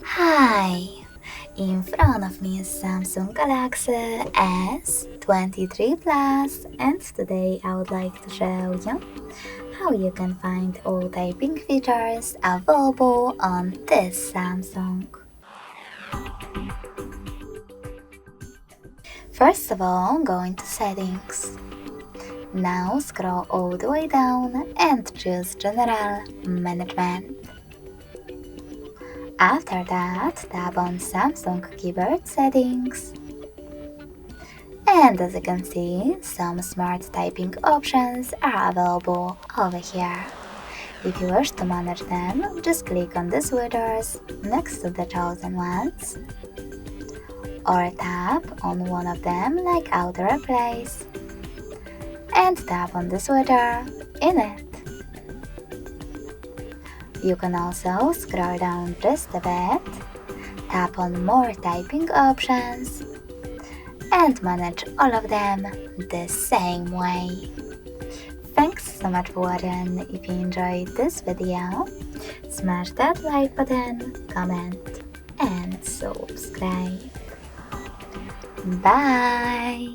Hi! In front of me is Samsung Galaxy S23 Plus, and today I would like to show you how you can find all typing features available on this Samsung. First of all, go into Settings. Now scroll all the way down and choose General Management. After that, tap on Samsung Keyboard Settings. And as you can see, some smart typing options are available over here. If you wish to manage them, just click on the switches next to the chosen ones, or tap on one of them like Auto Replace, and tap on the switcher in it. You can also scroll down just a bit, tap on more typing options, and manage all of them the same way. Thanks so much for watching. If you enjoyed this video, smash that like button, comment, and subscribe. Bye!